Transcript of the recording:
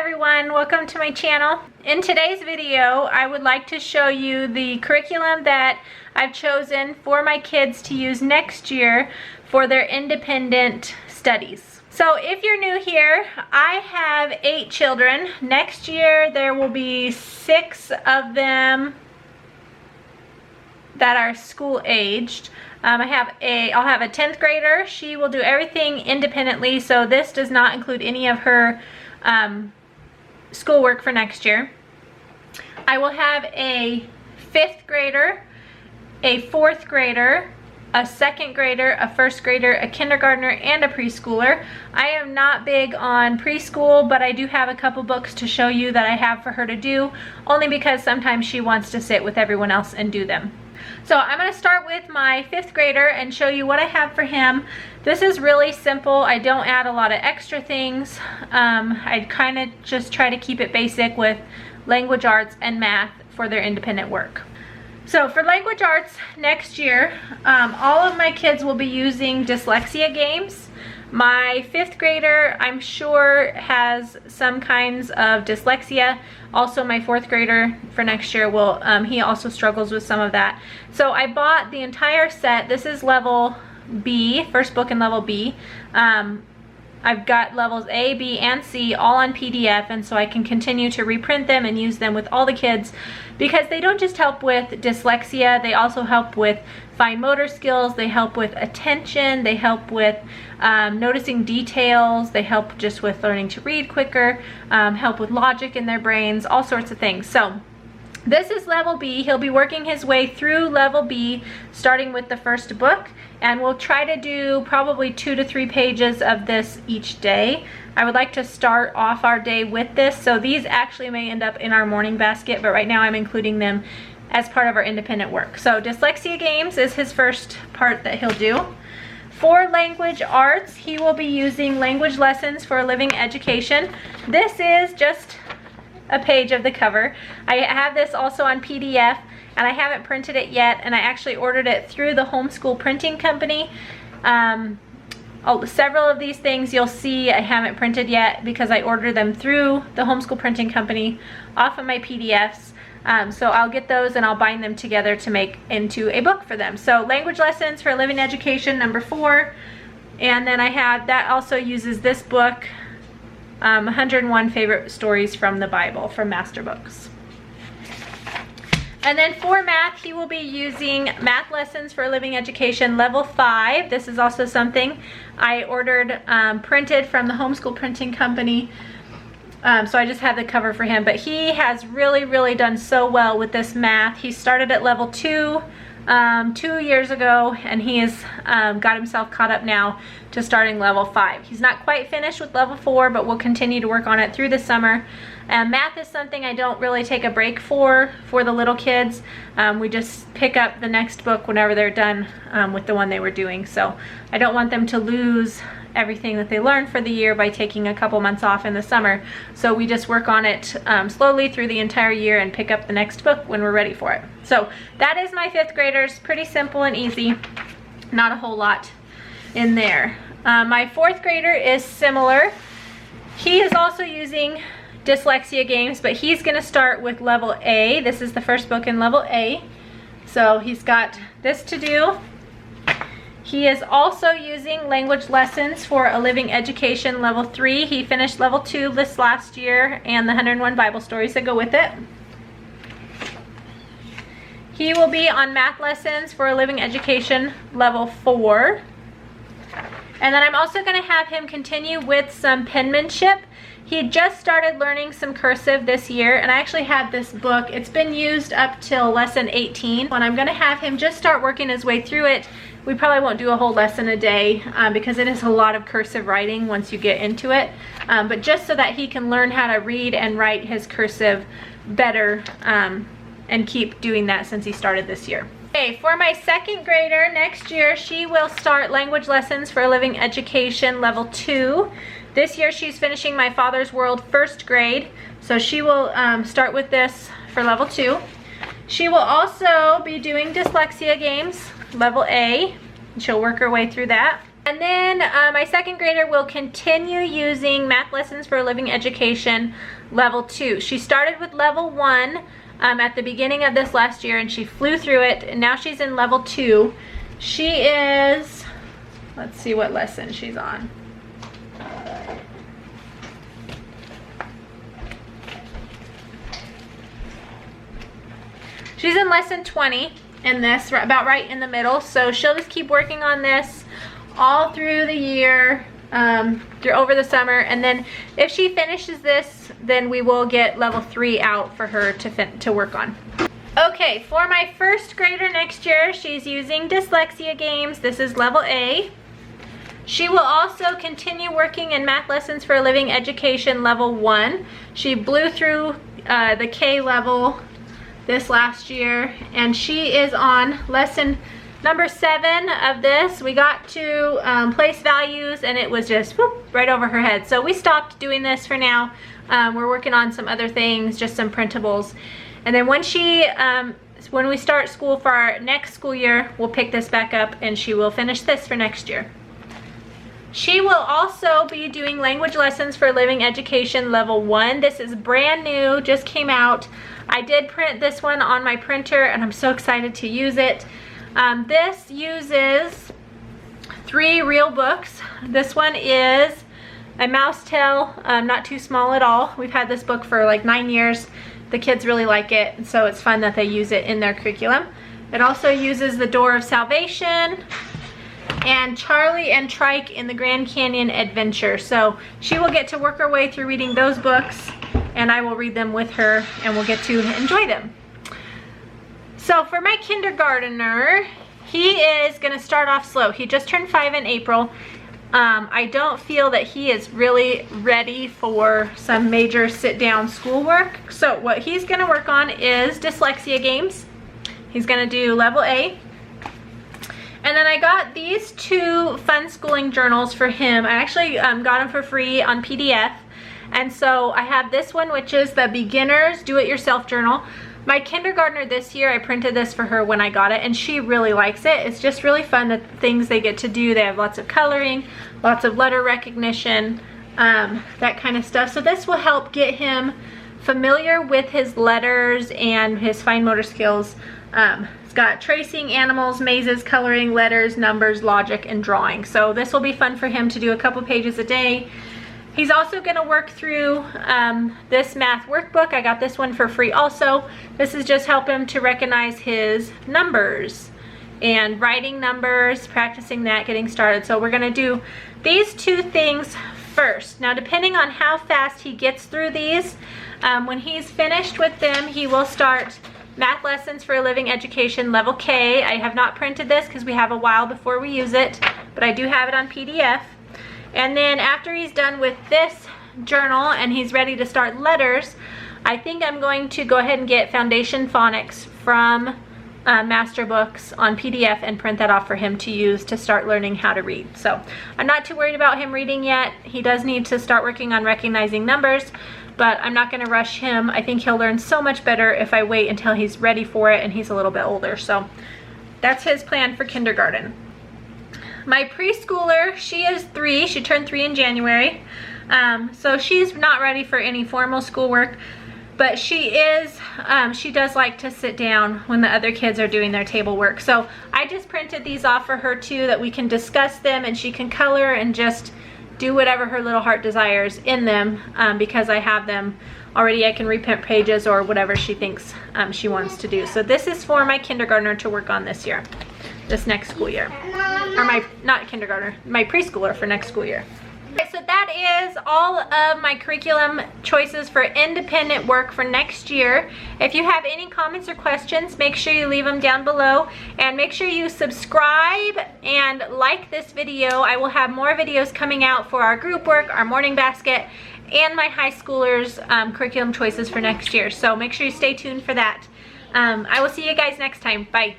everyone, welcome to my channel. In today's video, I would like to show you the curriculum that I've chosen for my kids to use next year for their independent studies. So if you're new here, I have 8 children. Next year, there will be 6 of them that are school aged. I'll have a 10th grader. She will do everything independently, so this does not include any of her schoolwork for next year. I will have a 5th grader, a 4th grader, a 2nd grader, a 1st grader, a kindergartner, and a preschooler. I am not big on preschool, but I do have a couple books to show you that I have for her to do, only because sometimes she wants to sit with everyone else and do them. So I'm going to start with my 5th grader and show you what I have for him. This is really simple. I don't add a lot of extra things. I kind of just try to keep it basic with language arts and math for their independent work. So for language arts next year, all of my kids will be using dyslexia games. My 5th grader, I'm sure, has some kinds of dyslexia. Also, my 4th grader for next year will, he also struggles with some of that. So I bought the entire set. This is level B, first book in level B. I've got levels A, B, and C all on PDF, and so I can continue to reprint them and use them with all the kids, because they don't just help with dyslexia, they also help with fine motor skills, they help with attention, they help with noticing details, they help just with learning to read quicker, help with logic in their brains, all sorts of things. So this is level B. He'll be working his way through level B, starting with the first book, and we'll try to do probably 2 to 3 pages of this each day. I would like to start off our day with this, so these actually may end up in our morning basket, but right now I'm including them as part of our independent work. So dyslexia games is his first part that he'll do. For language arts, he will be using language lessons for a living education. This is just a page of the cover. I have this also on PDF, and I haven't printed it yet, and I actually ordered it through the Homeschool printing company. Several of these things you'll see I haven't printed yet because I ordered them through the Homeschool printing company off of my PDFs. So I'll get those and I'll bind them together to make into a book for them. So language lessons for a living education, number 4. And then I have, that also uses this book, 101 favorite stories from the Bible from Master Books. And then for math, he will be using math lessons for a living education level 5. This is also something I ordered printed from the Homeschool printing company. So I just have the cover for him, but he has really done so well with this math. He started at level 2 2 years ago, and he has got himself caught up now to starting level 5. He's not quite finished with level 4, but we'll continue to work on it through the summer. Math is something I don't really take a break for the little kids. We just pick up the next book whenever they're done with the one they were doing. So I don't want them to lose everything that they learned for the year by taking a couple months off in the summer. So we just work on it slowly through the entire year and pick up the next book when we're ready for it. So that is my 5th graders. Pretty simple and easy. Not a whole lot in there. My 4th grader is similar. He is also using dyslexia games, but he's going to start with level A. This is the first book in level A. So he's got this to do. He is also using language lessons for a living education level 3. He finished level 2 this last year, and the 101 Bible stories that go with it. He will be on math lessons for a living education level 4. And then I'm also going to have him continue with some penmanship. He just started learning some cursive this year, and I actually have this book. It's been used up till lesson 18, and I'm going to have him just start working his way through it. We probably won't do a whole lesson a day because it is a lot of cursive writing once you get into it, but just so that he can learn how to read and write his cursive better and keep doing that since he started this year. Okay, for my 2nd grader next year, she will start language lessons for a living education level 2. This year she's finishing My Father's World 1st grade, so she will start with this for level 2. She will also be doing dyslexia games, level A. She'll work her way through that. And then my second grader will continue using Math Lessons for a Living Education Level 2. She started with Level 1 at the beginning of this last year, and she flew through it, and now she's in Level 2. She is, let's see what lesson she's on. She's in lesson 20 in this, about right in the middle, so she'll just keep working on this all through the year, over the summer, and then if she finishes this, then we will get level 3 out for her to work on. Okay, for my first grader next year, she's using dyslexia games. This is level A. She will also continue working in Math Lessons for a Living Education level 1. She blew through the K level this last year, and she is on lesson number 7 of this. We got to place values, and it was just whoop, right over her head. So we stopped doing this for now. We're working on some other things, just some printables. And then when when we start school for our next school year, we'll pick this back up, and she will finish this for next year. She will also be doing Language Lessons for Living Education Level 1. This is brand new, just came out. I did print this one on my printer, and I'm so excited to use it. This uses 3 real books. This one is a mouse tail, not too small at all. We've had this book for like 9 years. The kids really like it, and so it's fun that they use it in their curriculum. It also uses The Door of Salvation and Charlie and Trike in the Grand Canyon Adventure. So she will get to work her way through reading those books, and I will read them with her, and we'll get to enjoy them. So for my kindergartner, he is going to start off slow. He just turned 5 in April. I don't feel that he is really ready for some major sit-down schoolwork. So what he's going to work on is dyslexia games. He's going to do level A. And then I got these 2 fun schooling journals for him. I actually got them for free on PDF. And so I have this one, which is the Beginner's Do-It-Yourself Journal. My kindergartner this year, I printed this for her when I got it, and she really likes it. It's just really fun, the things they get to do. They have lots of coloring, lots of letter recognition, that kind of stuff. So this will help get him familiar with his letters and his fine motor skills. It's got tracing, animals, mazes, coloring, letters, numbers, logic, and drawing. So this will be fun for him to do a couple pages a day. He's also going to work through this math workbook. I got this one for free also. This is just help him to recognize his numbers and writing numbers, practicing that, getting started. So we're going to do these 2 things first. Now, depending on how fast he gets through these, when he's finished with them, he will start Math Lessons for a Living Education Level K. I have not printed this because we have a while before we use it, but I do have it on PDF. And then after he's done with this journal and he's ready to start letters, I think I'm going to go ahead and get Foundation Phonics from Master Books on PDF and print that off for him to use to start learning how to read. So I'm not too worried about him reading yet. He does need to start working on recognizing numbers, but I'm not going to rush him. I think he'll learn so much better if I wait until he's ready for it and he's a little bit older. So that's his plan for kindergarten. My preschooler, she is 3. She turned 3 in January. So she's not ready for any formal schoolwork, but she does like to sit down when the other kids are doing their table work. So I just printed these off for her too, that we can discuss them and she can color and just do whatever her little heart desires in them, because I have them already. I can reprint pages or whatever she thinks she wants to do. So this is for my kindergartner to work on this year. This next school year, or not kindergartner, my preschooler for next school year. Okay, so that is all of my curriculum choices for independent work for next year. If you have any comments or questions, make sure you leave them down below, and make sure you subscribe and like this video. I will have more videos coming out for our group work, our morning basket, and my high schoolers curriculum choices for next year. So make sure you stay tuned for that. I will see you guys next time. Bye.